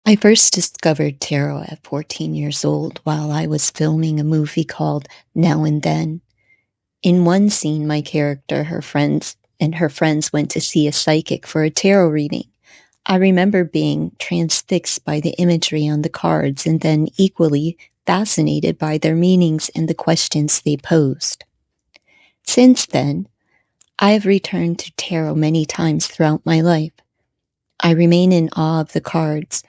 I first discovered tarot at 14 years old while I was filming a movie called Now and Then. In one scene, my character, her friends went to see a psychic for a tarot reading. I remember being transfixed by the imagery on the cards and then equally fascinated by their meanings and the questions they posed. Since then, I have returned to tarot many times throughout my life. I remain in awe of the cards,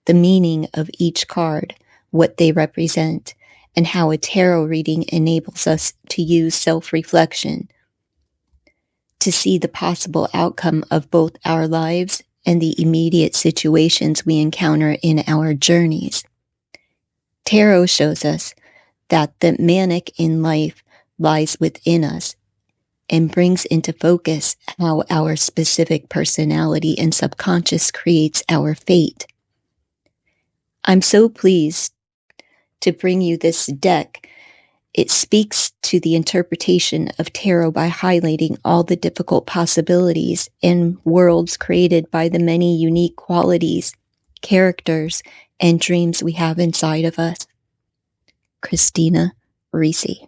the meaning of each card, what they represent, and how a tarot reading enables us to use self-reflection to see the possible outcome of both our lives and the immediate situations we encounter in our journeys. Tarot shows us that the manic in life lies within us and brings into focus how our specific personality and subconscious creates our fate. I'm so pleased to bring you this deck. It speaks to the interpretation of tarot by highlighting all the difficult possibilities and worlds created by the many unique qualities, characters, and dreams we have inside of us. Christina, Ricci.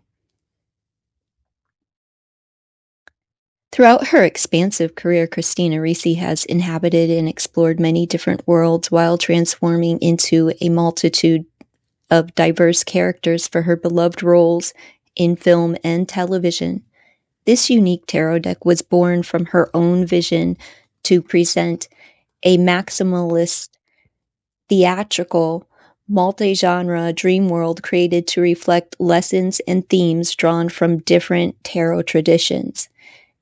Throughout her expansive career, Christina Ricci has inhabited and explored many different worlds while transforming into a multitude of diverse characters for her beloved roles in film and television. This unique tarot deck was born from her own vision to present a maximalist, theatrical, multi-genre dream world created to reflect lessons and themes drawn from different tarot traditions.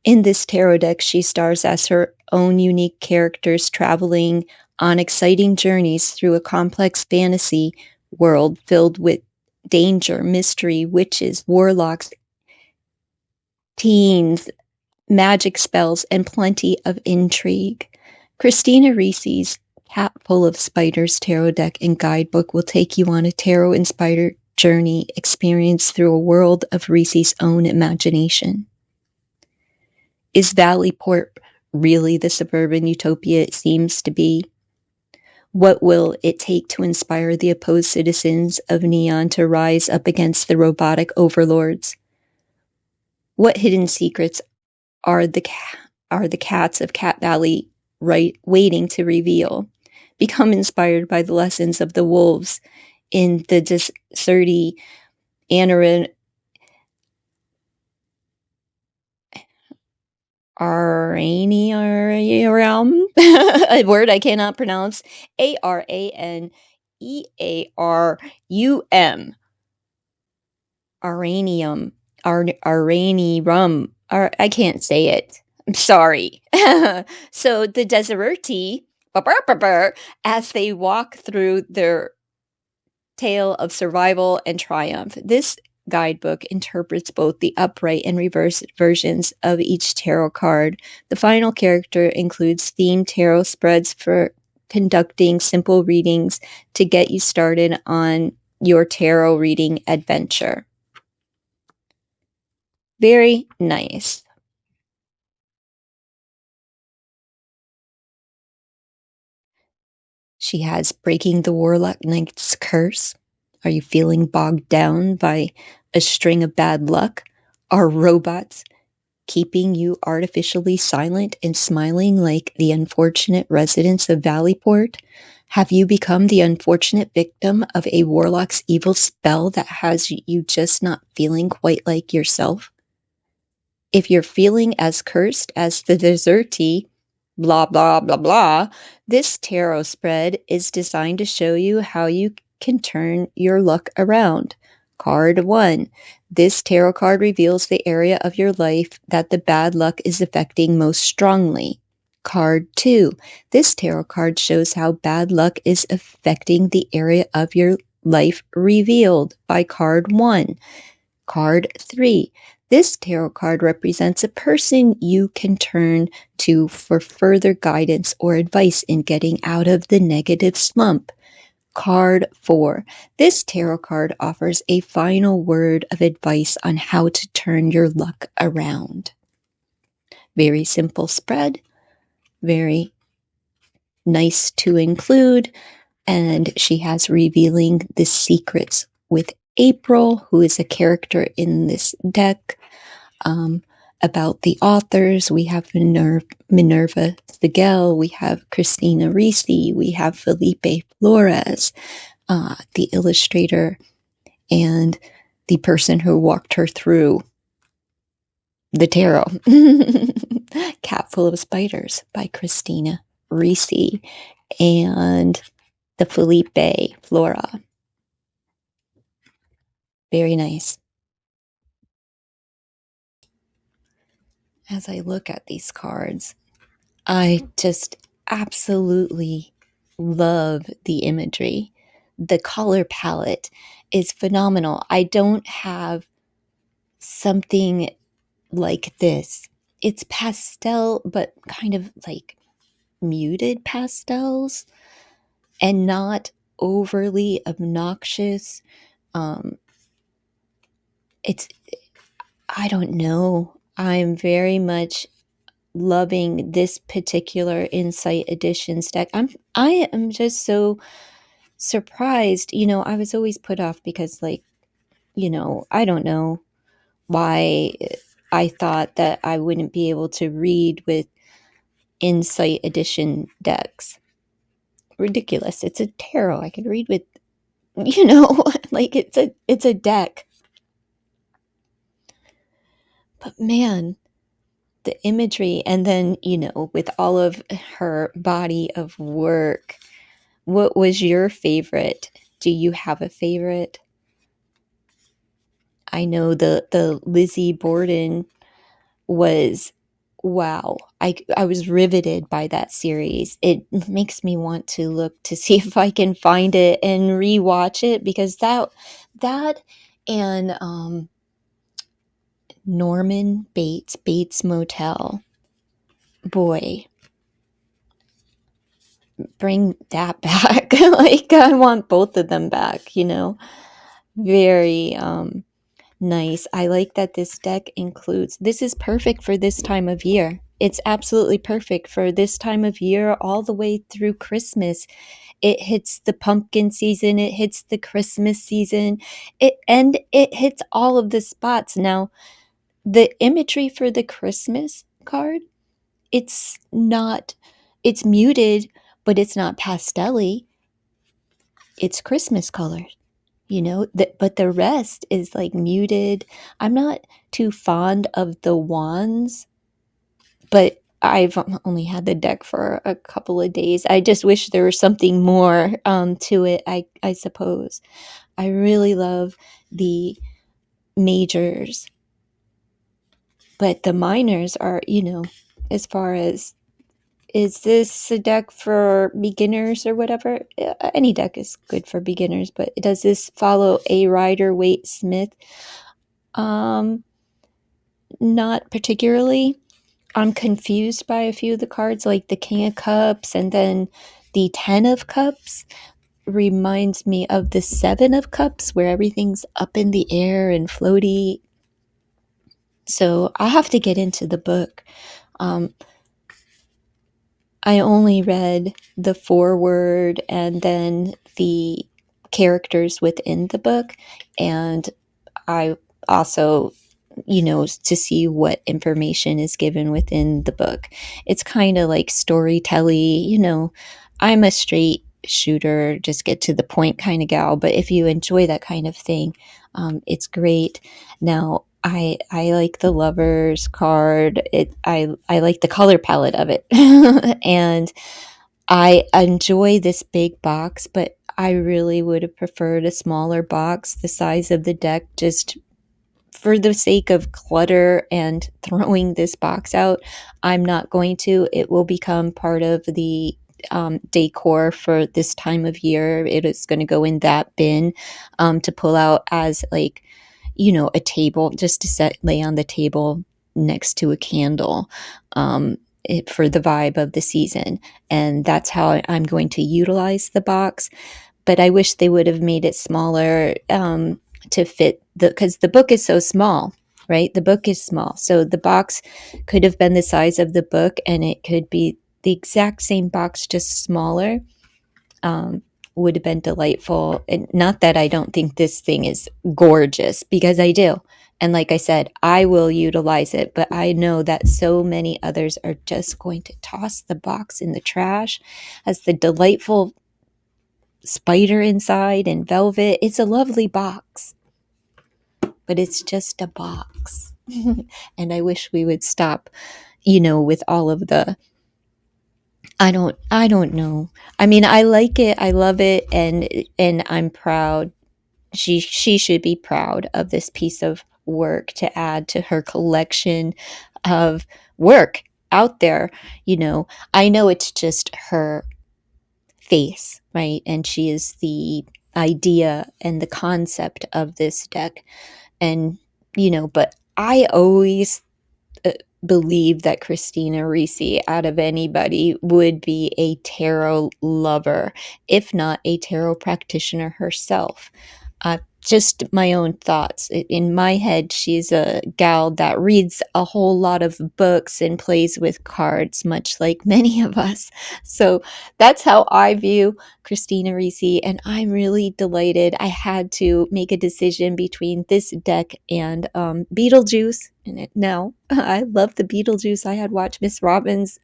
In this tarot deck, she stars as her own unique characters traveling on exciting journeys through a complex fantasy world filled with danger, mystery, witches, warlocks, teens, magic spells, and plenty of intrigue. Christina Ricci's Hat Full of Spiders tarot deck and guidebook will take you on a tarot-inspired journey experience through a world of Ricci's own imagination. Is Valleyport really the suburban utopia it seems to be? What will it take to inspire the opposed citizens of Neon to rise up against the robotic overlords? What hidden secrets are the cats of Cat Valley waiting to reveal? Become inspired by the lessons of the wolves in the deserty Aranium, a word I cannot pronounce, Aranearum, Aranium, Aranium, I can't say it. I'm sorry. So the Deserti, as they walk through their tale of survival and triumph. This guidebook interprets both the upright and reverse versions of each tarot card. The final character includes themed tarot spreads for conducting simple readings to get you started on your tarot reading adventure. Very nice. She has Breaking the Warlock Knight's Curse. Are you feeling bogged down by a string of bad luck? Are robots keeping you artificially silent and smiling like the unfortunate residents of Valleyport? Have you become the unfortunate victim of a warlock's evil spell that has you just not feeling quite like yourself? If you're feeling as cursed as the Deserti, blah, blah, blah, blah, this tarot spread is designed to show you how you can turn your luck around. Card 1. This tarot card reveals the area of your life that the bad luck is affecting most strongly. Card 2. This tarot card shows how bad luck is affecting the area of your life revealed by card 1. Card 3. This tarot card represents a person you can turn to for further guidance or advice in getting out of the negative slump. Card 4. This tarot card offers a final word of advice on how to turn your luck around. Very simple spread. Very nice to include. and she has revealing the secrets with April, who is a character in this deck. Um, about the authors, we have Minerva Sigel, we have Christina Ricci, we have Felipe Flores, the illustrator, and the person who walked her through the tarot. Cat Full of Spiders by Christina Ricci, and the Felipe Flora. Very nice. As I look at these cards, I just absolutely love the imagery. The color palette is phenomenal. I don't have something like this. It's pastel, but kind of like muted pastels and not overly obnoxious. It's, I don't know. I'm very much loving this particular Insight Editions deck. I am just so surprised. I was always put off because, like, I don't know why I thought that I wouldn't be able to read with Insight Edition decks. Ridiculous. It's a tarot. I could read with, like it's a deck. But man, the imagery, and then, with all of her body of work, what was your favorite? Do you have a favorite? I know the Lizzie Borden was, wow. I was riveted by that series. It makes me want to look to see if I can find it and rewatch it, because that and Norman Bates Motel. Boy, bring that back. Like, I want both of them back, Very nice. I like that this deck includes, this is perfect for this time of year. It's absolutely perfect for this time of year all the way through Christmas. It hits the pumpkin season, it hits the Christmas season, it hits all of the spots. Now, the imagery for the Christmas card, it's not, it's muted, but it's not pastel-y. It's Christmas colors, but the rest is like muted. I'm not too fond of the wands, but I've only had the deck for a couple of days. I just wish there was something more to it, I suppose. I really love the majors, but the minors are, as far as, is this a deck for beginners or whatever? Any deck is good for beginners, but does this follow a Rider-Waite-Smith? Not particularly. I'm confused by a few of the cards, like the King of Cups, and then the 10 of Cups reminds me of the 7 of Cups, where everything's up in the air and floaty. So I'll have to get into the book. I only read the foreword and then the characters within the book, and I also, to see what information is given within the book. It's kind of like storytelling. I'm a straight shooter, just get to the point kind of gal, but if you enjoy that kind of thing, it's great. Now, I like the Lovers card. I like the color palette of it. And I enjoy this big box, but I really would have preferred a smaller box, the size of the deck, just for the sake of clutter and throwing this box out. I'm not going to. It will become part of the decor for this time of year. It is going to go in that bin to pull out as, like, a table, just to lay on the table next to a candle, for the vibe of the season. And that's how I'm going to utilize the box. But I wish they would have made it smaller to fit because the book is so small, right? The book is small. So the box could have been the size of the book, and it could be the exact same box, just smaller. would have been delightful. And not that I don't think this thing is gorgeous, because I do. And like I said, I will utilize it, but I know that so many others are just going to toss the box in the trash as the delightful spider inside and velvet. It's a lovely box, but it's just a box. And I wish we would stop, with all of the I don't know. I mean, I like it. I love it, and I'm proud. She should be proud of this piece of work to add to her collection of work out there. I know it's just her face, right? And she is the idea and the concept of this deck. And, but I always uh, believe that Christina Ricci, out of anybody, would be a tarot lover, if not a tarot practitioner herself. Just my own thoughts. In my head, she's a gal that reads a whole lot of books and plays with cards, much like many of us. So that's how I view Christina Ricci, and I'm really delighted. I had to make a decision between this deck and Beetlejuice. And no, I love the Beetlejuice. I had watched Miss Robbins'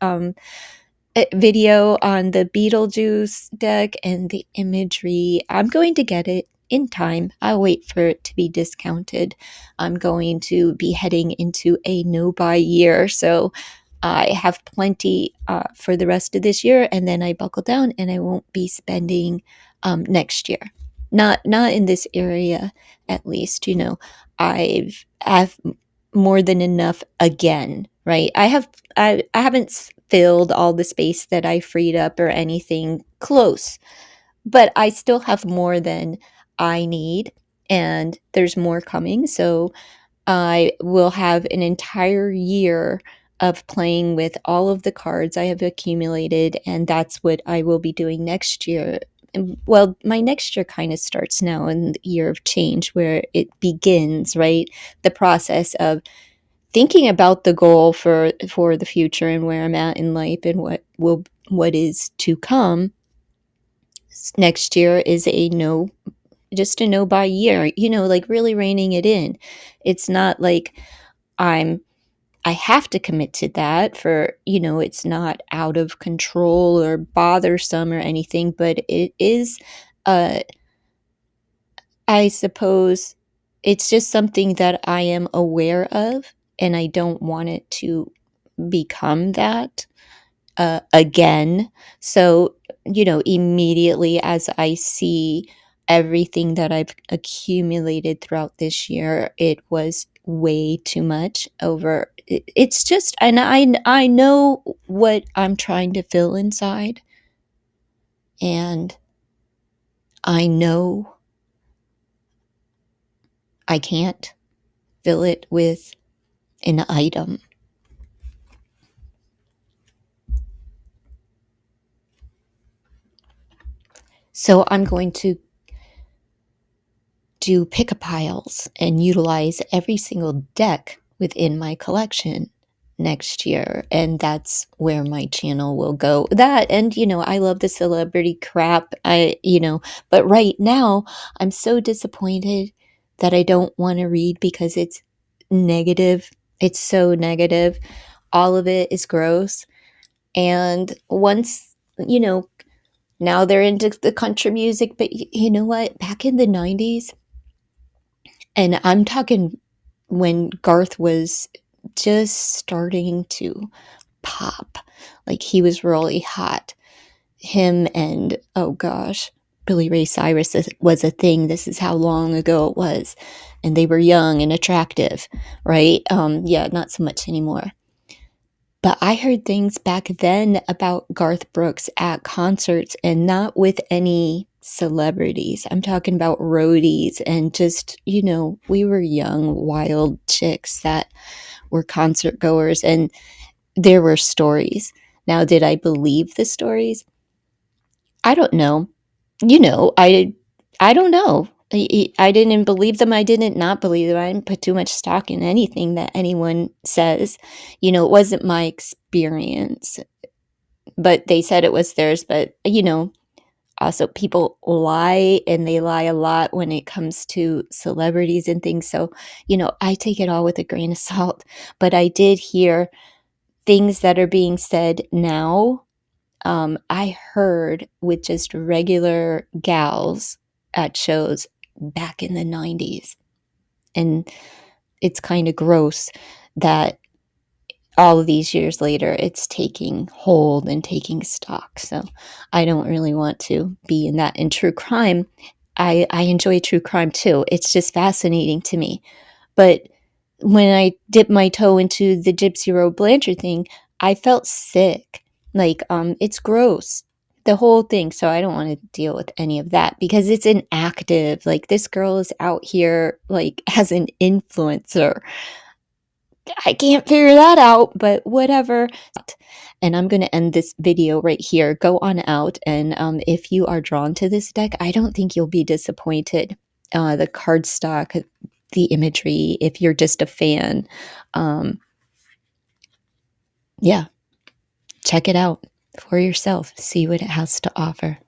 video on the Beetlejuice deck and the imagery. I'm going to get it in time. I'll wait for it to be discounted. I'm going to be heading into a no-buy year, so I have plenty for the rest of this year, and then I buckle down and I won't be spending next year. Not in this area, at least. I've more than enough again, right? I haven't filled all the space that I freed up or anything close, but I still have more than I need, and there's more coming. So I will have an entire year of playing with all of the cards I have accumulated, and that's what I will be doing next year. Well, my next year kind of starts now in the year of change, where it begins, right? The process of thinking about the goal for the future and where I'm at in life and what is to come. Next year is just a no buy year, like really reining it in. It's not like I have to commit to that for, it's not out of control or bothersome or anything, but it is, I suppose it's just something that I am aware of, and I don't want it to become that again. So, immediately as I see everything that I've accumulated throughout this year, it was way too much over. It's just, and I know what I'm trying to fill inside, and I know I can't fill it with an item. So I'm going to do pick-a-piles and utilize every single deck within my collection next year, and that's where my channel will go. That, and I love the celebrity crap. But right now I'm so disappointed that I don't want to read because it's negative. It's so negative. All of it is gross. And once, now they're into the country music, but you know what? Back in the 90s, and I'm talking when Garth was just starting to pop, like he was really hot. Him and, oh gosh, Billy Ray Cyrus was a thing. This is how long ago it was. And they were young and attractive, right? Yeah, not so much anymore. But I heard things back then about Garth Brooks at concerts, and not with any celebrities. I'm talking about roadies and just, we were young, wild chicks that were concert goers, and there were stories. Now, did I believe the stories? I don't know. I don't know. I didn't believe them. I didn't not believe them. I didn't put too much stock in anything that anyone says. It wasn't my experience, but they said it was theirs. But, Also, people lie, and they lie a lot when it comes to celebrities and things. So, I take it all with a grain of salt. But I did hear things that are being said now. I heard with just regular gals at shows back in the 90s. And it's kind of gross that all of these years later, it's taking hold and taking stock. So I don't really want to be in that. In true crime, I enjoy true crime too. It's just fascinating to me. But when I dipped my toe into the Gypsy Road Blanchard thing, I felt sick. Like, it's gross, the whole thing. So I don't want to deal with any of that because it's an active, like, this girl is out here, like, as an influencer. I can't figure that out, but whatever. And I'm going to end this video right here. Go on out. And if you are drawn to this deck, I don't think you'll be disappointed. The cardstock, the imagery, if you're just a fan. Yeah, check it out for yourself. See what it has to offer.